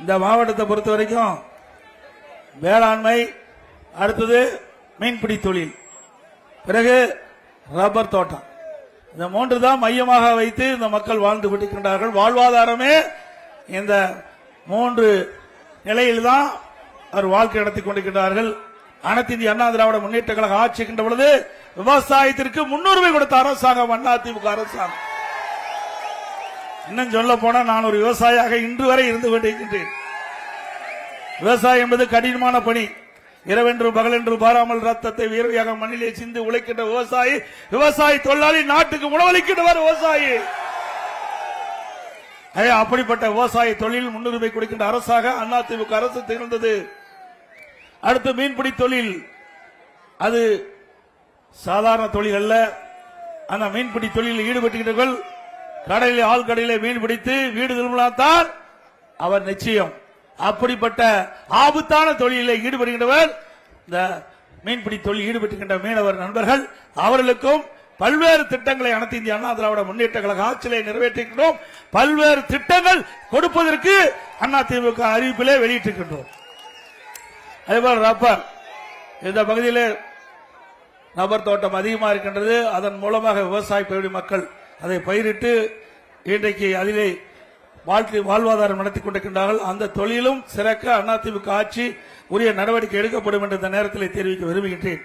இந்த மாவட்டத்தை பொறுத்த வரைக்கும் வேளாண்மை, அடுத்தது மீன்பிடி தொழில், பிறகு ரப்பர் தோட்டம், இந்த மூன்று தான் மையமாக வைத்து இந்த மக்கள் வாழ்ந்து கொண்டிருக்கின்றார்கள். வாழ்வாதாரமே இந்த மூன்று நிலையில்தான் அவர் வாழ்க்கை நடத்தி கொண்டிருக்கிறார்கள். அனைத்து இந்திய அண்ணா திராவிட முன்னேற்ற கழக ஆட்சிக்கின்ற பொழுது விவசாயத்திற்கு முன்னுரிமை கொடுத்த அரசாங்கம் அதிமுக அரசாங்கம். இன்னும் சொல்ல போனா நான் ஒரு விவசாயியாக இன்று வரை இருந்து கொண்டிருக்கின்றேன். விவசாயம் என்பது கடினமான பணி. இரவென்று பகலென்று பாராமல் ரத்தத்தை வீரவியாக மண்ணிலே சிந்து உழைக்கின்ற விவசாயி, விவசாயி தொழிலாளி, நாட்டுக்கு உணவளிக்கின்றவர் விவசாயி. அப்படிப்பட்ட விவசாய தொழில் முன்னுரிமை கொடுக்கின்ற அரசாக அதிமுக அரசு திகழ்ந்தது. அடுத்து மீன்பிடி தொழில், அது சாதாரண தொழில் அல்ல. அந்த மீன்பிடி தொழிலில் ஈடுபட்டுகிறவர்கள் கடலில் ஆழ்கடலிலே மீன் பிடித்து வீடு திரும்பினால்தான் அவர் நிச்சயம். அப்படிப்பட்ட ஆபத்தான தொழிலில் ஈடுபடுகின்றவர் இந்த மீன்பிடி தொழில் ஈடுபட்டுகின்ற மீனவர் நண்பர்கள். அவர்களுக்கும் பல்வேறு திட்டங்களை அனைத்து இந்திய அண்ணா திராவிட முன்னேற்ற கழக ஆட்சியிலே நிறைவேற்றிருக்கின்றோம். பல்வேறு திட்டங்கள் கொடுப்பதற்கு அதிமுக அறிவிப்பிலே வெளியிட்டிருக்கின்றோம். அதேபோல் ரப்பர், இந்த பகுதியில் ரப்பர் தோட்டம் அதிகமாக இருக்கின்றது. அதன் மூலமாக விவசாய பகுதி மக்கள் அதை பயிரிட்டு இன்றைக்கு அதிலே வாழ்வாதாரம் நடத்தி கொண்டிருக்கின்றார்கள். அந்த தொழிலும் சிறக்க அதிமுக ஆட்சி உரிய நடவடிக்கை எடுக்கப்படும் என்ற இந்த நேரத்தில் தெரிவிக்க விரும்புகின்றேன்.